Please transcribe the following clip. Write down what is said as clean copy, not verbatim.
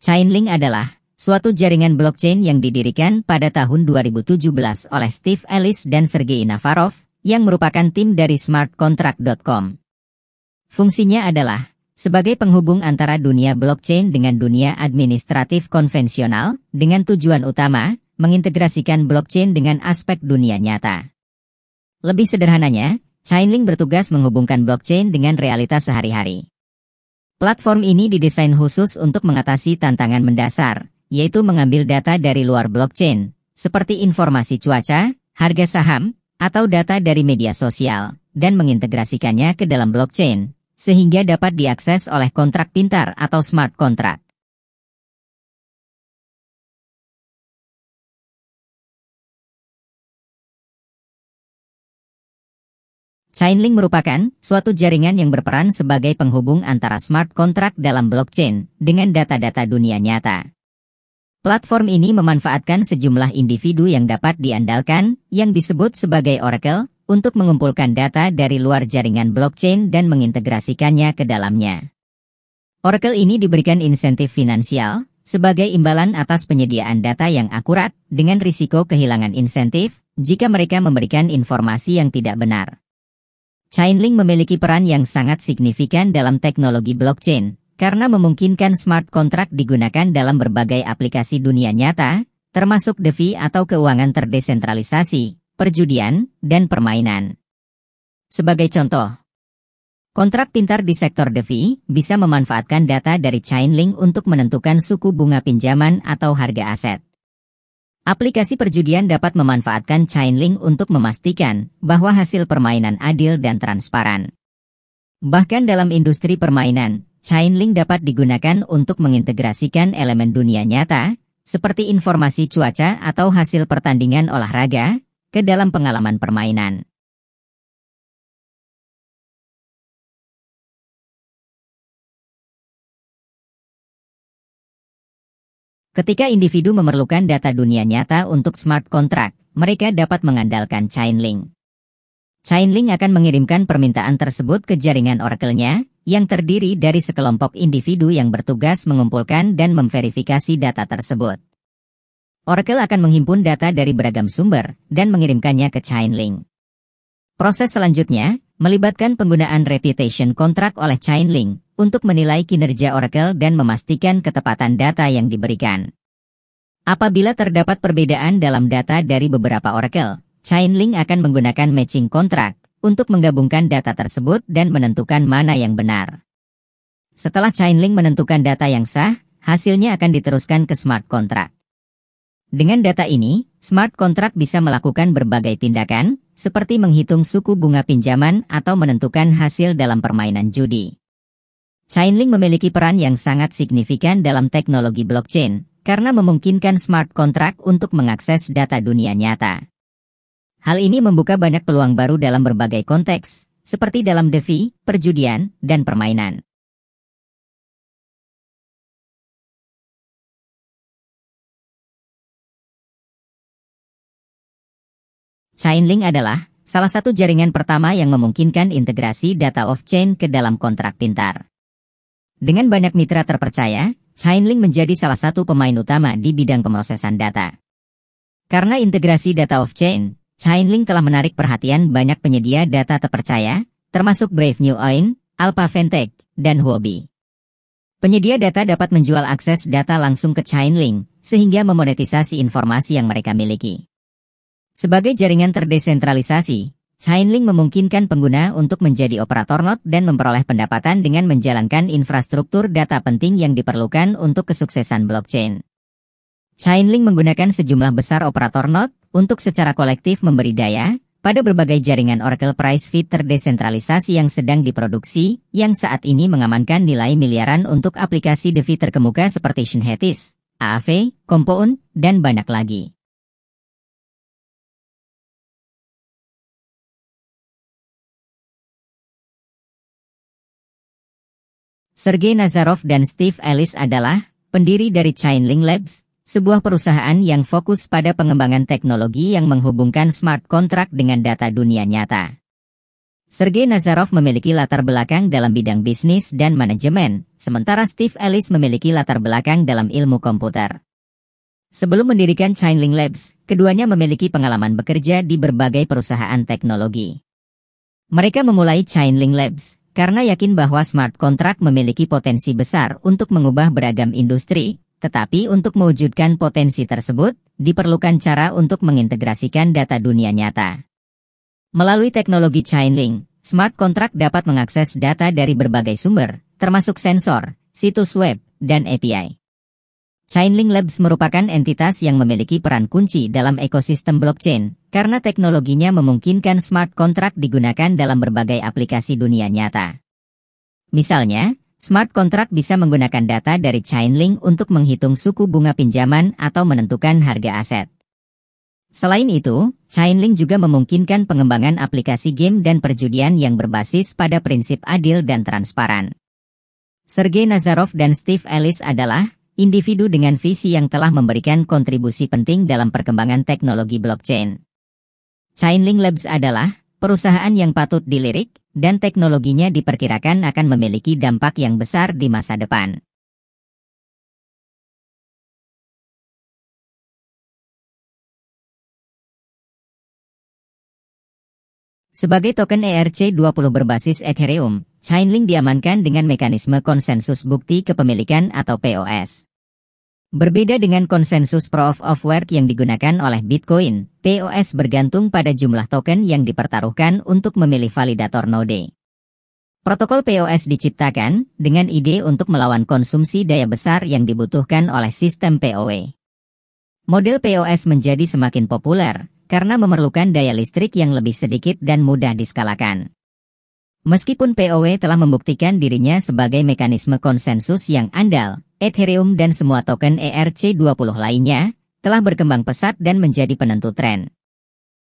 Chainlink adalah suatu jaringan blockchain yang didirikan pada tahun 2017 oleh Steve Ellis dan Sergei Navarov, yang merupakan tim dari smartcontract.com. Fungsinya adalah sebagai penghubung antara dunia blockchain dengan dunia administratif konvensional, dengan tujuan utama mengintegrasikan blockchain dengan aspek dunia nyata. Lebih sederhananya, Chainlink bertugas menghubungkan blockchain dengan realitas sehari-hari. Platform ini didesain khusus untuk mengatasi tantangan mendasar, yaitu mengambil data dari luar blockchain, seperti informasi cuaca, harga saham, atau data dari media sosial, dan mengintegrasikannya ke dalam blockchain, sehingga dapat diakses oleh kontrak pintar atau smart contract. Chainlink merupakan suatu jaringan yang berperan sebagai penghubung antara smart contract dalam blockchain dengan data-data dunia nyata. Platform ini memanfaatkan sejumlah individu yang dapat diandalkan, yang disebut sebagai Oracle, untuk mengumpulkan data dari luar jaringan blockchain dan mengintegrasikannya ke dalamnya. Oracle ini diberikan insentif finansial sebagai imbalan atas penyediaan data yang akurat, dengan risiko kehilangan insentif jika mereka memberikan informasi yang tidak benar. Chainlink memiliki peran yang sangat signifikan dalam teknologi blockchain, karena memungkinkan smart contract digunakan dalam berbagai aplikasi dunia nyata, termasuk DeFi atau keuangan terdesentralisasi, perjudian, dan permainan. Sebagai contoh, kontrak pintar di sektor DeFi bisa memanfaatkan data dari Chainlink untuk menentukan suku bunga pinjaman atau harga aset. Aplikasi perjudian dapat memanfaatkan Chainlink untuk memastikan bahwa hasil permainan adil dan transparan. Bahkan dalam industri permainan, Chainlink dapat digunakan untuk mengintegrasikan elemen dunia nyata, seperti informasi cuaca atau hasil pertandingan olahraga, ke dalam pengalaman permainan. Ketika individu memerlukan data dunia nyata untuk smart contract, mereka dapat mengandalkan Chainlink. Chainlink akan mengirimkan permintaan tersebut ke jaringan Oracle-nya, yang terdiri dari sekelompok individu yang bertugas mengumpulkan dan memverifikasi data tersebut. Oracle akan menghimpun data dari beragam sumber dan mengirimkannya ke Chainlink. Proses selanjutnya melibatkan penggunaan reputation contract oleh Chainlink untuk menilai kinerja Oracle dan memastikan ketepatan data yang diberikan. Apabila terdapat perbedaan dalam data dari beberapa Oracle, Chainlink akan menggunakan matching contract untuk menggabungkan data tersebut dan menentukan mana yang benar. Setelah Chainlink menentukan data yang sah, hasilnya akan diteruskan ke smart contract. Dengan data ini, smart contract bisa melakukan berbagai tindakan, seperti menghitung suku bunga pinjaman atau menentukan hasil dalam permainan judi. Chainlink memiliki peran yang sangat signifikan dalam teknologi blockchain, karena memungkinkan smart contract untuk mengakses data dunia nyata. Hal ini membuka banyak peluang baru dalam berbagai konteks, seperti dalam DeFi, perjudian, dan permainan. Chainlink adalah salah satu jaringan pertama yang memungkinkan integrasi data off-chain ke dalam kontrak pintar. Dengan banyak mitra terpercaya, Chainlink menjadi salah satu pemain utama di bidang pemrosesan data. Karena integrasi data off-chain, Chainlink telah menarik perhatian banyak penyedia data terpercaya, termasuk Brave New Oin, Alpha Fintech, dan Huobi. Penyedia data dapat menjual akses data langsung ke Chainlink, sehingga memonetisasi informasi yang mereka miliki. Sebagai jaringan terdesentralisasi, Chainlink memungkinkan pengguna untuk menjadi operator node dan memperoleh pendapatan dengan menjalankan infrastruktur data penting yang diperlukan untuk kesuksesan blockchain. Chainlink menggunakan sejumlah besar operator node untuk secara kolektif memberi daya pada berbagai jaringan Oracle Price Feed terdesentralisasi yang sedang diproduksi, yang saat ini mengamankan nilai miliaran untuk aplikasi DeFi terkemuka seperti Shinhetis, Aave, Compound, dan banyak lagi. Sergei Nazarov dan Steve Ellis adalah pendiri dari Chainlink Labs, sebuah perusahaan yang fokus pada pengembangan teknologi yang menghubungkan smart contract dengan data dunia nyata. Sergei Nazarov memiliki latar belakang dalam bidang bisnis dan manajemen, sementara Steve Ellis memiliki latar belakang dalam ilmu komputer. Sebelum mendirikan Chainlink Labs, keduanya memiliki pengalaman bekerja di berbagai perusahaan teknologi. Mereka memulai Chainlink Labs karena yakin bahwa smart contract memiliki potensi besar untuk mengubah beragam industri, tetapi untuk mewujudkan potensi tersebut, diperlukan cara untuk mengintegrasikan data dunia nyata. Melalui teknologi Chainlink, smart contract dapat mengakses data dari berbagai sumber, termasuk sensor, situs web, dan API. Chainlink Labs merupakan entitas yang memiliki peran kunci dalam ekosistem blockchain, karena teknologinya memungkinkan smart contract digunakan dalam berbagai aplikasi dunia nyata. Misalnya, smart contract bisa menggunakan data dari Chainlink untuk menghitung suku bunga pinjaman atau menentukan harga aset. Selain itu, Chainlink juga memungkinkan pengembangan aplikasi game dan perjudian yang berbasis pada prinsip adil dan transparan. Sergei Nazarov dan Steve Ellis adalah individu dengan visi yang telah memberikan kontribusi penting dalam perkembangan teknologi blockchain. Chainlink Labs adalah perusahaan yang patut dilirik, dan teknologinya diperkirakan akan memiliki dampak yang besar di masa depan. Sebagai token ERC20 berbasis Ethereum, Chainlink diamankan dengan mekanisme konsensus bukti kepemilikan atau POS. Berbeda dengan konsensus Proof of Work yang digunakan oleh Bitcoin, POS bergantung pada jumlah token yang dipertaruhkan untuk memilih validator node. Protokol POS diciptakan dengan ide untuk melawan konsumsi daya besar yang dibutuhkan oleh sistem PoW. Model POS menjadi semakin populer karena memerlukan daya listrik yang lebih sedikit dan mudah diskalakan. Meskipun PoW telah membuktikan dirinya sebagai mekanisme konsensus yang andal, Ethereum dan semua token ERC20 lainnya telah berkembang pesat dan menjadi penentu tren.